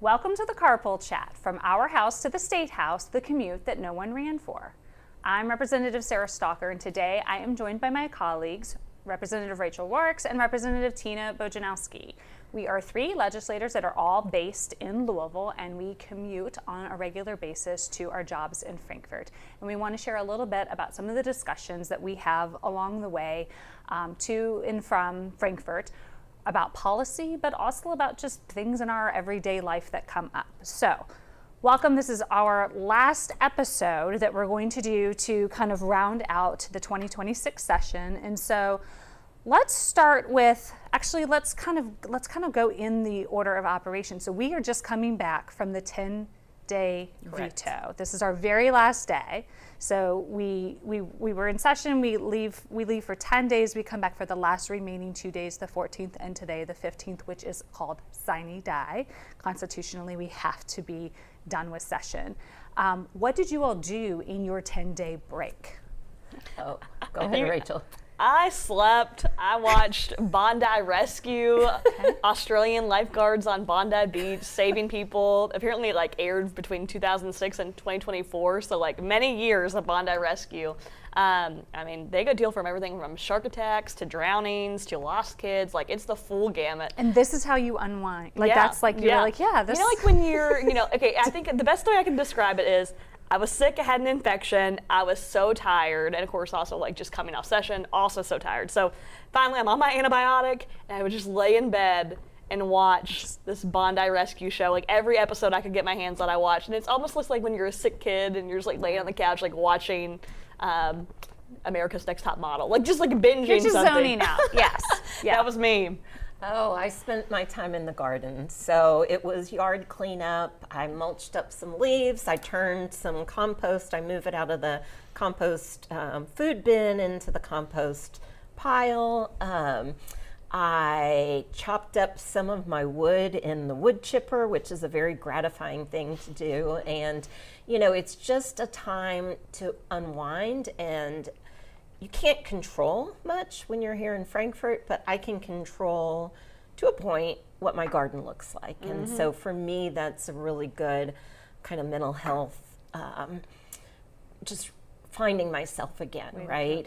Welcome to the Carpool Chat, from our house to the State House, the commute that no one ran for. I'm Representative Sarah Stalker, and today I am joined by my colleagues, Representative Rachel Warks and Representative Tina Bojanowski. We are three legislators that are all based in Louisville, and we commute on a regular basis to our jobs in Frankfort. And we want to share a little bit about some of the discussions that we have along the way to and from Frankfort, about policy, but also about just things in our everyday life that come up. So, welcome. This is our last episode that we're going to do to kind of round out the 2026 session. And so, let's start with, actually, let's kind of go in the order of operations. So we are just coming back from the 10-day veto. This is our very last day. So we were in session, we leave for 10 days, we come back for the last remaining 2 days, the 14th and today, the 15th, which is called sine die. Constitutionally, we have to be done with session. What did you all do in your 10-day break? Oh, go ahead, Rachel. I slept. I watched Bondi Rescue, Australian lifeguards on Bondi Beach saving people. Apparently it aired between 2006 and 2024, so many years of Bondi Rescue. They go deal from everything from shark attacks to drownings to lost kids. It's the full gamut. And this is how you unwind. This. When you're, okay, I think the best way I can describe it is, I was sick, I had an infection, I was so tired, and of course also just coming off session, also so tired. So finally I'm on my antibiotic, and I would just lay in bed and watch this Bondi Rescue show. Every episode I could get my hands on, I watched. And it's almost like when you're a sick kid and you're just laying on the couch watching America's Next Top Model. Just binging You're just something. zoning out, yes. Yeah. That was me. Oh, I spent my time in the garden. So it was yard cleanup. I mulched up some leaves. I turned some compost. I moved it out of the compost food bin into the compost pile. I chopped up some of my wood in the wood chipper, which is a very gratifying thing to do. And, it's just a time to unwind, and you can't control much when you're here in Frankfort, but I can control, to a point, what my garden looks like. Mm-hmm. And so for me, that's a really good kind of mental health, just finding myself again, right?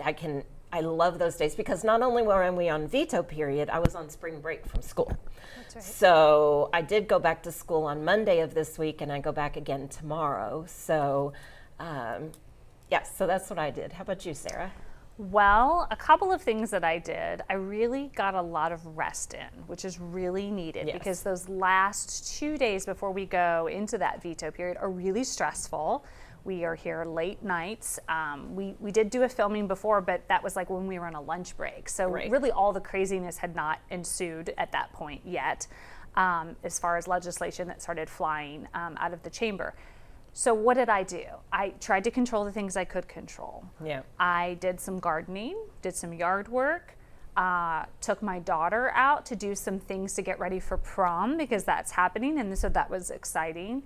I love those days, because not only were we on veto period, I was on spring break from school. That's right. So I did go back to school on Monday of this week, and I go back again tomorrow. So, so that's what I did. How about you, Sarah? Well, a couple of things that I did. I really got a lot of rest in, which is really needed, because those last 2 days before we go into that veto period are really stressful. We are here late nights. We did do a filming before, but that was when we were on a lunch break. So really all the craziness had not ensued at that point yet, as far as legislation that started flying out of the chamber. So what did I do? I tried to control the things I could control. Yeah. I did some gardening, did some yard work, took my daughter out to do some things to get ready for prom, because that's happening, and so that was exciting.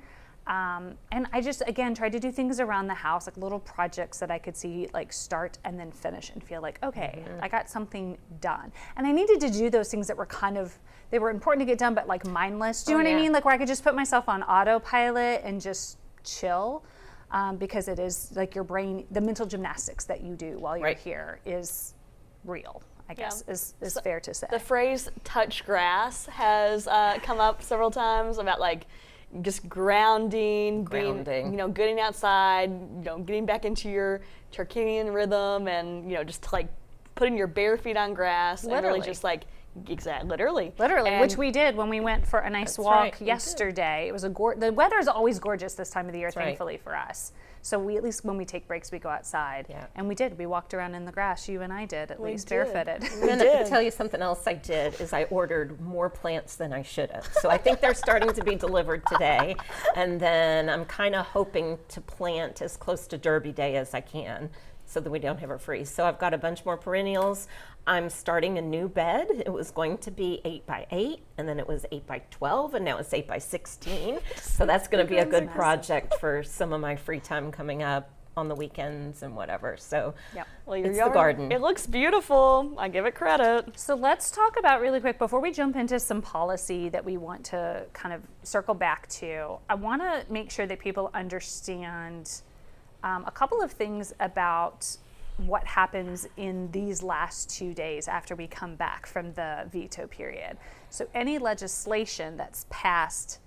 And I just, again, tried to do things around the house, little projects that I could see start and then finish and feel okay, I got something done. And I needed to do those things that were they were important to get done, but mindless. Do you know what I mean? Where I could just put myself on autopilot and just chill, because it is your brain, the mental gymnastics that you do while you're here is real, I guess, is fair to say. The phrase touch grass has come up several times about just grounding, getting outside, getting back into your circadian rhythm, and just putting your bare feet on grass. Literally. And really just literally, and which we did when we went for a nice walk yesterday. It was the weather is always gorgeous this time of the year, thankfully for us. So we, at least when we take breaks, we go outside. Yeah. And we did. We walked around in the grass. You and I did, at least barefooted. I'm going to tell you something else I did is I ordered more plants than I should have. So I think they're starting to be delivered today. And then I'm kind of hoping to plant as close to Derby Day as I can, so that we don't have a freeze. So I've got a bunch more perennials. I'm starting a new bed. It was going to be 8x8, and then it was 8x12, and now it's 8x16. So that's going to be a good project for some of my free time coming up. on the weekends and whatever. So well, your it's yard, the garden. It looks beautiful. I give it credit. So let's talk about really quick, before we jump into some policy that we want to kind of circle back to, I want to make sure that people understand a couple of things about what happens in these last 2 days after we come back from the veto period. So any legislation that's passed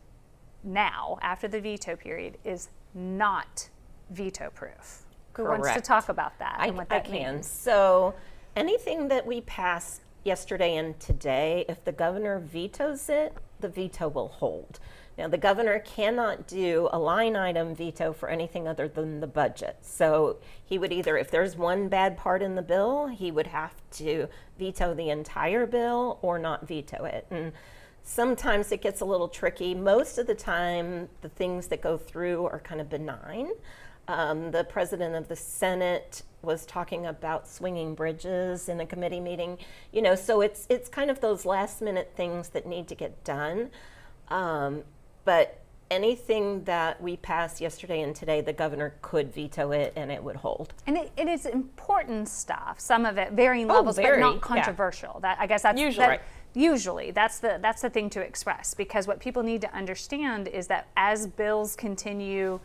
now after the veto period is not veto proof. Who wants to talk about that and what that means? So anything that we pass yesterday and today, if the governor vetoes it, the veto will hold. Now, the governor cannot do a line item veto for anything other than the budget. So he would either, if there's one bad part in the bill, he would have to veto the entire bill or not veto it. And sometimes it gets a little tricky. Most of the time, the things that go through are kind of benign. The president of the Senate was talking about swinging bridges in a committee meeting. You know, so it's kind of those last minute things that need to get done. But anything that we passed yesterday and today, the governor could veto it and it would hold. And it is important stuff, some of it varying levels, but not controversial. That, I guess that's usually. Usually, that's the thing to express, because what people need to understand is that as bills continue,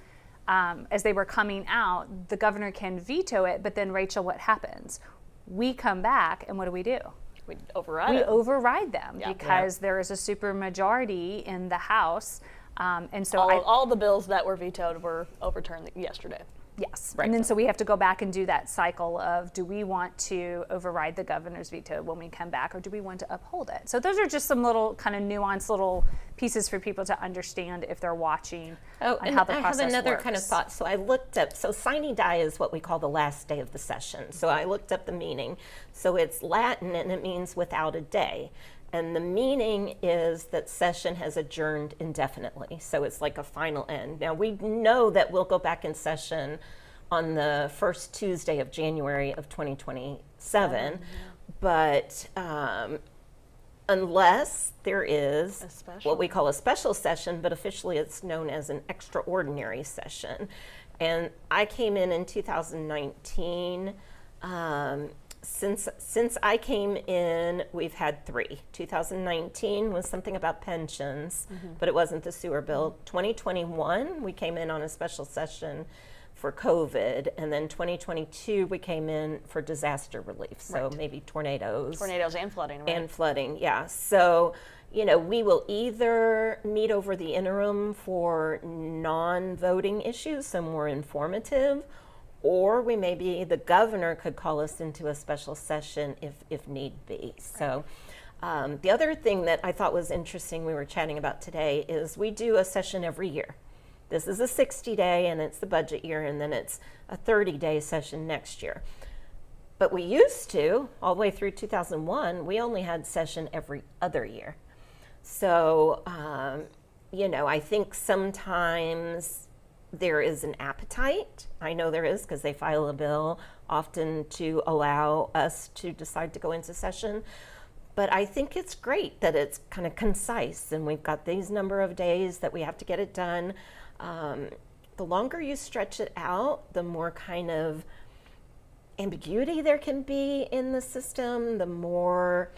as they were coming out, the governor can veto it, but then, Rachel, what happens? We come back, and what do? We override We it. override them because there is a super majority in the House, and so all the bills that were vetoed were overturned yesterday. Yes, and then so we have to go back and do that cycle of, do we want to override the governor's veto when we come back, or do we want to uphold it? So those are just some little kind of nuanced little pieces for people to understand if they're watching on how the process works. I have another kind of thought. So I looked up, so sine die is what we call the last day of the session. So I looked up the meaning. So it's Latin and it means without a day. And the meaning is that session has adjourned indefinitely. So it's like a final end. Now, we know that we'll go back in session on the first Tuesday of January of 2027. But unless there is what we call a special session, but officially it's known as an extraordinary session. And I came in 2019. Since I came in, we've had 3. 2019 was something about pensions, but it wasn't the sewer bill. 2021, we came in on a special session for COVID, and then 2022, we came in for disaster relief, so maybe tornadoes. Tornadoes and flooding, right? And flooding, yeah. So, you know, we will either meet over the interim for non-voting issues, so more informative, or we the governor could call us into a special session if need be. So the other thing that I thought was interesting we were chatting about today is we do a session every year. This is a 60-day and it's the budget year, and then it's a 30-day session next year. But we used to, all the way through 2001, we only had session every other year. So, you know, I think sometimes there is an appetite. I know there is, because they file a bill often to allow us to decide to go into session. But I think it's great that it's kind of concise and we've got these number of days that we have to get it done. The longer you stretch it out, the more kind of ambiguity there can be in the system, the more,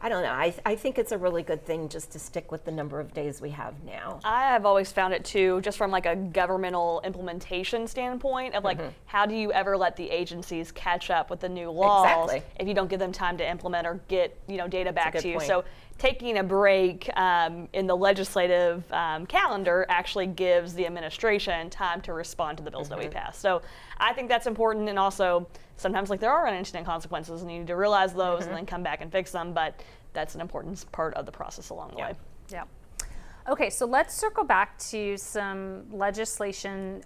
I don't know, I think it's a really good thing just to stick with the number of days we have now. I have always found it too, just from like a governmental implementation standpoint of like, how do you ever let the agencies catch up with the new laws if you don't give them time to implement or get, you know, data back to you? Point. So taking a break in the legislative calendar actually gives the administration time to respond to the bills that we pass. So I think that's important, and also sometimes like there are unintended consequences and you need to realize those and then come back and fix them, but that's an important part of the process along the way. Yeah. Okay, so let's circle back to some legislation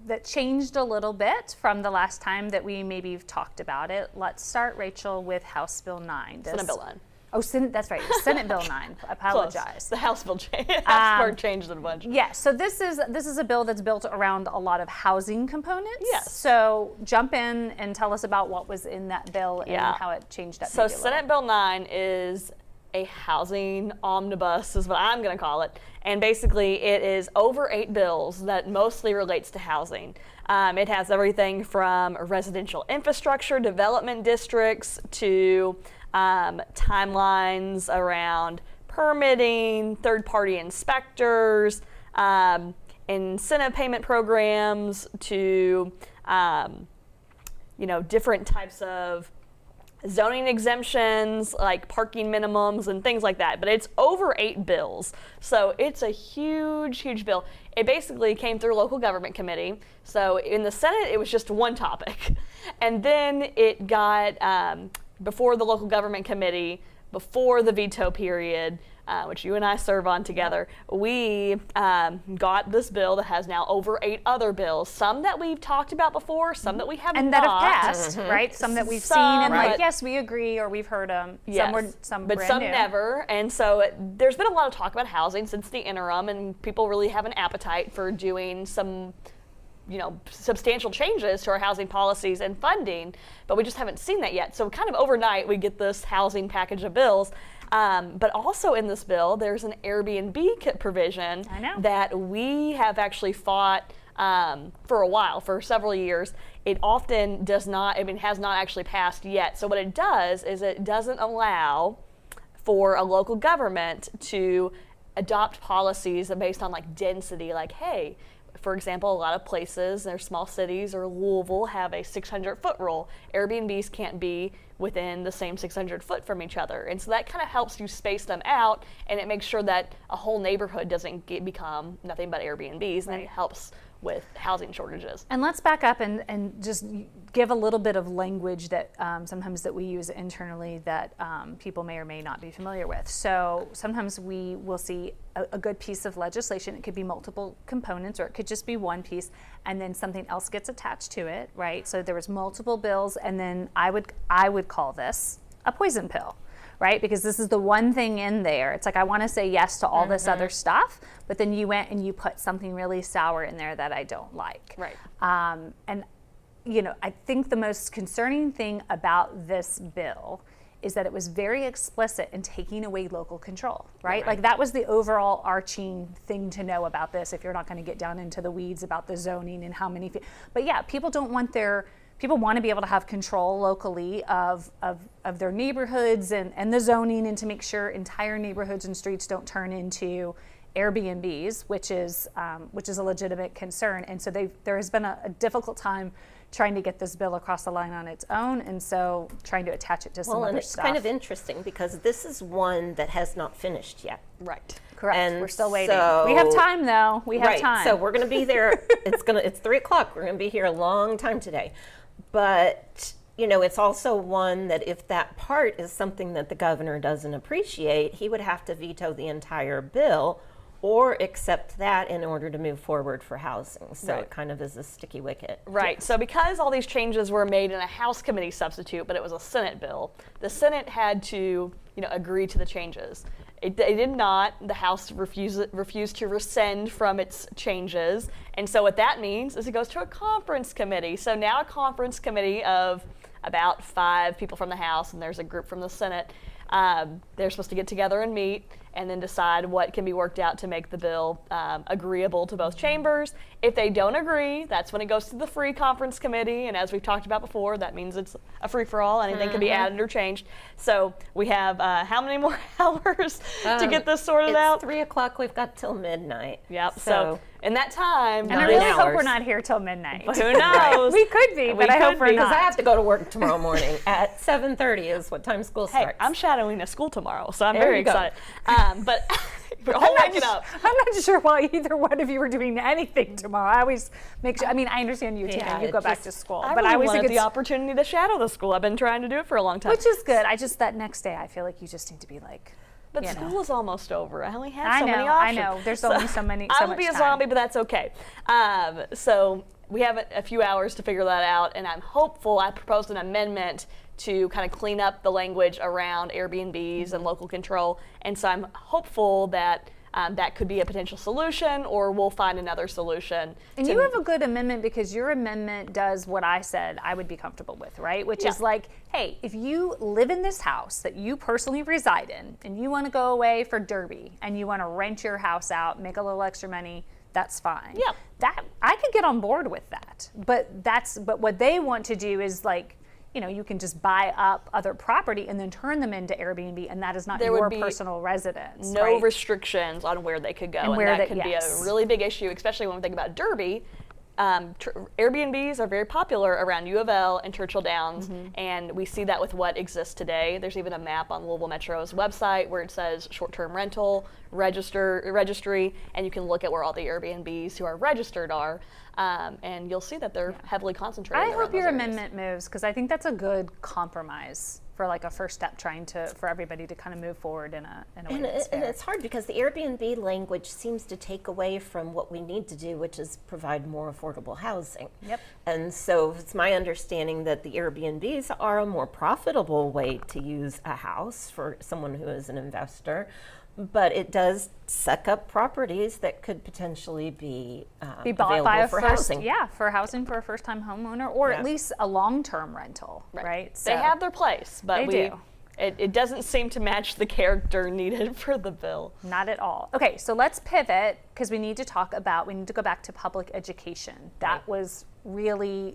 that changed a little bit from the last time that we maybe talked about it. Let's start, Rachel, with House Bill 9. Senate Bill 9. Oh, that's right. Senate Bill 9. I apologize. Close. The House Bill changed it a bunch. Yeah. So this is a bill that's built around a lot of housing components. Yes. So jump in and tell us about what was in that bill and how it changed up. So Senate Bill 9 is a housing omnibus, is what I'm going to call it, And basically it is over 8 bills that mostly relates to housing. It has everything from residential infrastructure, development districts, to timelines around permitting, third-party inspectors, incentive payment programs, to different types of zoning exemptions, like parking minimums and things like that. But it's over 8 bills, so it's a huge, huge bill. It basically came through local government committee. So in the Senate, it was just one topic, and then it got before the local government committee, before the veto period, which you and I serve on together. We got this bill that has now over 8 other bills, some that we've talked about before, some that we have and not. that have passed, right? Some that we've seen and like, yes, we agree, or we've heard them. Yes, some but brand some new. never. And so there's been a lot of talk about housing since the interim, and people really have an appetite for doing some substantial changes to our housing policies and funding, but we just haven't seen that yet. So kind of overnight, we get this housing package of bills. But also in this bill, there's an Airbnb provision that we have actually fought for a while, for several years. It often does not, has not actually passed yet. So what it does is it doesn't allow for a local government to adopt policies based on like density, like, hey, for example, a lot of places, their small cities or Louisville have a 600-foot rule. Airbnbs can't be within the same 600 foot from each other. And so that kind of helps you space them out, and it makes sure that a whole neighborhood doesn't become nothing but Airbnbs, and it helps with housing shortages. And let's back up and just give a little bit of language that sometimes that we use internally that people may or may not be familiar with. So sometimes we will see a good piece of legislation. It could be multiple components, or it could just be one piece, and then something else gets attached to it, right? So there was multiple bills, and then I would call this a poison pill, right? Because this is the one thing in there. It's like, I want to say yes to all this other stuff, but then you went and you put something really sour in there that I don't like. Right. And I think the most concerning thing about this bill is that it was very explicit in taking away local control, right? Like that was the overall arching thing to know about this, if you're not going to get down into the weeds about the zoning and how many, but yeah, people want to be able to have control locally of their neighborhoods and the zoning, and to make sure entire neighborhoods and streets don't turn into Airbnbs, which is a legitimate concern. And so there has been a difficult time trying to get this bill across the line on its own, and so trying to attach it to some other stuff. Well, and it's kind of interesting because this is one that has not finished yet. Right. Correct. And we're still waiting. so, we have time, though. We have time. So we're going to be there. It's 3:00. We're going to be here a long time today. But it's also one that if that part is something that the governor doesn't appreciate, he would have to veto the entire bill or accept that in order to move forward for housing. So it kind of is a sticky wicket. Right. So because all these changes were made in a House committee substitute, but it was a Senate bill, the Senate had to, agree to the changes. They did not. The House refused to rescind from its changes. And so what that means is it goes to a conference committee. So now a conference committee of about 5 people from the House, and there's a group from the Senate. They're supposed to get together and meet and then decide what can be worked out to make the bill agreeable to both chambers. If they don't agree, that's when it goes to the free conference committee. And as we've talked about before, that means it's a free-for-all. Anything can be added or changed. So we have how many more hours to get this sorted out? It's 3:00. We've got till midnight. Yep. So in that time, and I really hope we're not here till midnight. Who knows? We could be, but I hope we're not. Because I have to go to work tomorrow morning at 7:30 is what time school starts. Hey, I'm shadowing a school tomorrow, so I'm very excited. But we're all waking up. I'm not sure why either one of you are doing anything tomorrow. I always make sure. I mean, I understand you you go back to school, but I always wanted the opportunity to shadow the school. I've been trying to do it for a long time, which is good. That next day, I feel like you just need to be like. But school is almost over. I only have so many options. I know. There's only so many. I'll be a zombie, but that's okay. So we have a few hours to figure that out, and I'm hopeful. I proposed an amendment to kind of clean up the language around Airbnbs and local control, and so I'm hopeful that that could be a potential solution, or we'll find another solution. And you have a good amendment, because your amendment does what I said I would be comfortable with, right? Which is like, hey, if you live in this house that you personally reside in and you want to go away for Derby and you want to rent your house out, make a little extra money, that's fine. Yeah. That I could get on board with that. But what they want to do is like, you know, you can just buy up other property and then turn them into Airbnb, and that is not your personal residence. No right? restrictions on where they could go, and where that could be a really big issue, especially when we think about Derby. Airbnbs are very popular around U of L and Churchill Downs, and we see that with what exists today. There's even a map on Louisville Metro's website where it says short-term rental registry, and you can look at where all the Airbnbs who are registered are, and you'll see that they're heavily concentrated. I hope your amendment moves, because I think that's a good compromise for like a first step for everybody to kind of move forward in a way that's fair. And it's hard because the Airbnb language seems to take away from what we need to do, which is provide more affordable housing. Yep. And so it's my understanding that the Airbnbs are a more profitable way to use a house for someone who is an investor, but it does suck up properties that could potentially be bought by a housing. for housing for a first-time homeowner, or at least a long-term rental, right? So they have their place, but it doesn't seem to match the character needed for the bill. Not at all. Okay, so let's pivot, because we need to go back to public education. That was really,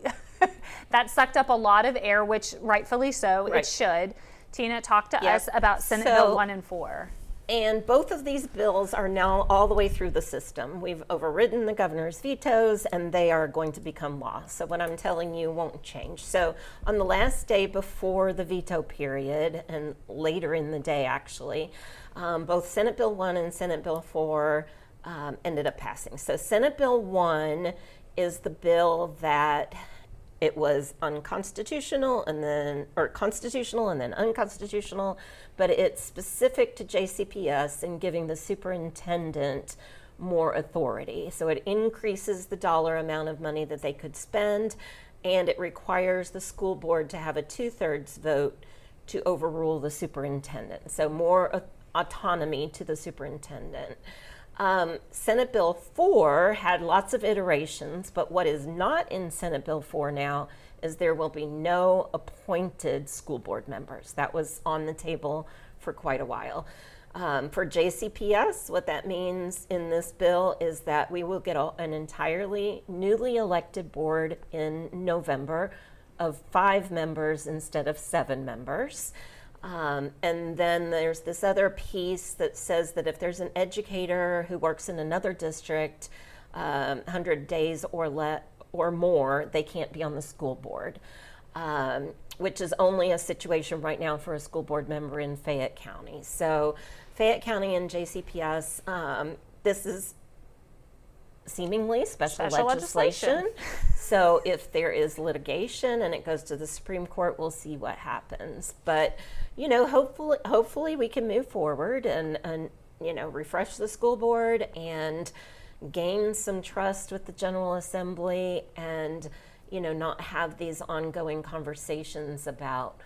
that sucked up a lot of air, which rightfully so, it should. Tina, talk to us about Senate Bill 1 and 4. And both of these bills are now all the way through the system. We've overridden the governor's vetoes, and they are going to become law. So what I'm telling you won't change. So on the last day before the veto period, and later in the day actually, both Senate Bill 1 and Senate Bill 4 ended up passing. So Senate Bill 1 is the bill that it was constitutional and then unconstitutional, but it's specific to JCPS and giving the superintendent more authority. So it increases the dollar amount of money that they could spend, and it requires the school board to have a 2/3 vote to overrule the superintendent. So more autonomy to the superintendent. Senate Bill 4 had lots of iterations, but what is not in Senate Bill 4 now is there will be no appointed school board members. That was on the table for quite a while. For JCPS, what that means in this bill is that we will get an entirely newly elected board in November of 5 members instead of 7 members. And then there's this other piece that says that if there's an educator who works in another district 100 days or more, they can't be on the school board, which is only a situation right now for a school board member in Fayette County. So Fayette County and JCPS, this is seemingly special legislation. So if there is litigation and it goes to the Supreme Court, we'll see what happens. But, you know, hopefully we can move forward and you know, refresh the school board and gain some trust with the General Assembly, and, you know, not have these ongoing conversations about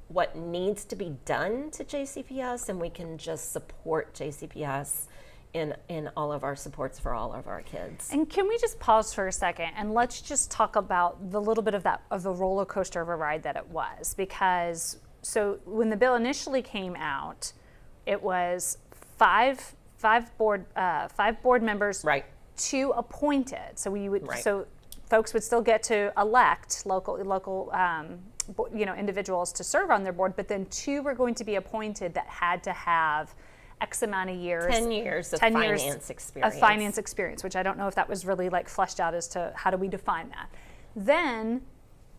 what needs to be done to JCPS, and we can just support JCPS in all of our supports for all of our kids. And can we just pause for a second and let's just talk about the little bit of the roller coaster of a ride that it was, because so when the bill initially came out, it was five board members, right, 2 appointed. So so folks would still get to elect local you know, individuals to serve on their board, but then 2 were going to be appointed that had to have X amount of years. 10 years of finance experience. Of finance experience, which I don't know if that was really like fleshed out as to how do we define that. Then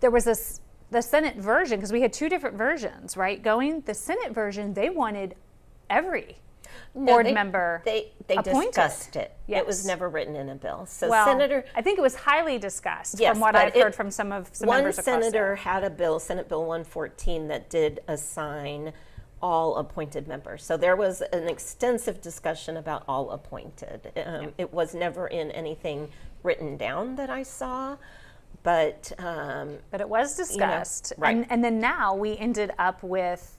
there was the Senate version, because we had 2 different versions, right? The Senate version, they wanted every board member they appointed. Discussed it. Yes. It was never written in a bill. So I think it was highly discussed, yes, from what I've heard from some members across one senator had a bill, Senate Bill 114, that did assign all appointed members. So there was an extensive discussion about all appointed. It was never in anything written down that I saw, but it was discussed. You know, right. And then now we ended up with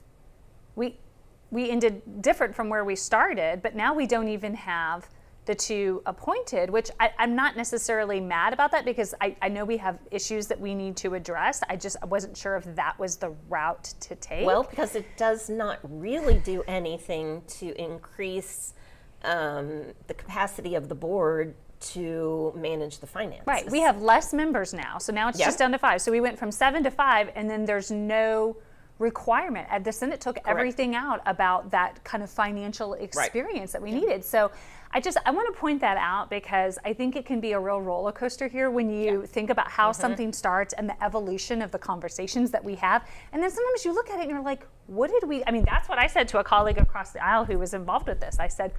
we ended different from where we started, but now we don't even have the 2 appointed, which I'm not necessarily mad about that, because I know we have issues that we need to address. I wasn't sure if that was the route to take. Well, because it does not really do anything to increase the capacity of the board to manage the finances. Right, we have less members now, so now it's just down to 5. So we went from 7 to 5, and then there's no requirement. The Senate took everything out about that kind of financial experience that we needed. So I want to point that out, because I think it can be a real roller coaster here when you think about how something starts and the evolution of the conversations that we have. And then sometimes you look at it and you're like, what did we, I mean, that's what I said to a colleague across the aisle who was involved with this. I said,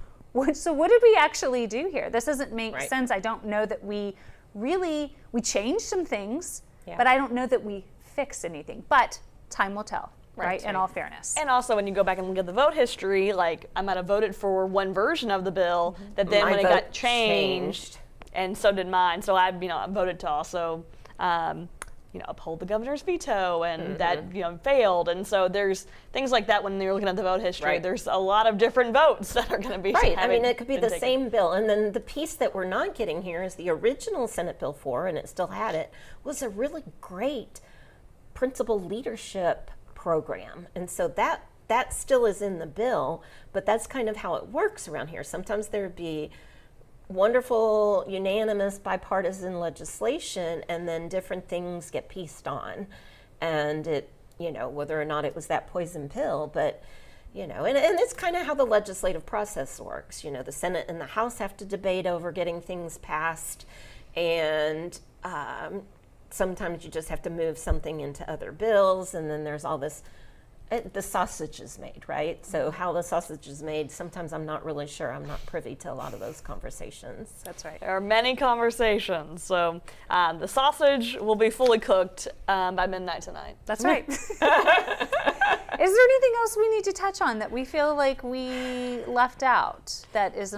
so what did we actually do here? This doesn't make sense. I don't know that we changed some things, but I don't know that we fixed anything. But time will tell. Right, in all fairness. And also, when you go back and look at the vote history, like, I might have voted for one version of the bill that then when it got changed, and so did mine. So I voted to also, uphold the governor's veto, and that, failed. And so there's things like that when you're looking at the vote history. There's a lot of different votes that are going to be I mean, it could be the same bill. And then the piece that we're not getting here is the original Senate Bill 4, and it still had it, was a really great principal leadership program. And so that still is in the bill, but that's kind of how it works around here. Sometimes there'd be wonderful, unanimous, bipartisan legislation, and then different things get pieced on. And it, whether or not it was that poison pill, but, and it's kind of how the legislative process works. The Senate and the House have to debate over getting things passed, and sometimes you just have to move something into other bills, and then there's all this, the sausage is made, right? So how the sausage is made, sometimes I'm not really sure. I'm not privy to a lot of those conversations. That's right. There are many conversations. So the sausage will be fully cooked by midnight tonight. That's right. Is there anything else we need to touch on that we feel like we left out that is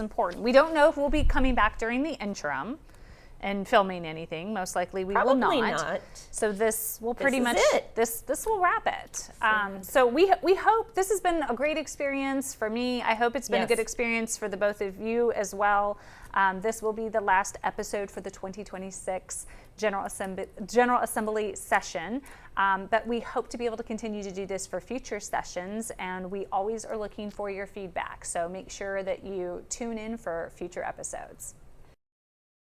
important? We don't know if we'll be coming back during the interim and filming anything. Most likely we will not. So this will pretty much this will wrap it. So we hope this has been a great experience for me. I hope it's been a good experience for the both of you as well. This will be the last episode for the 2026 General Assembly session, but we hope to be able to continue to do this for future sessions, and we always are looking for your feedback. So make sure that you tune in for future episodes.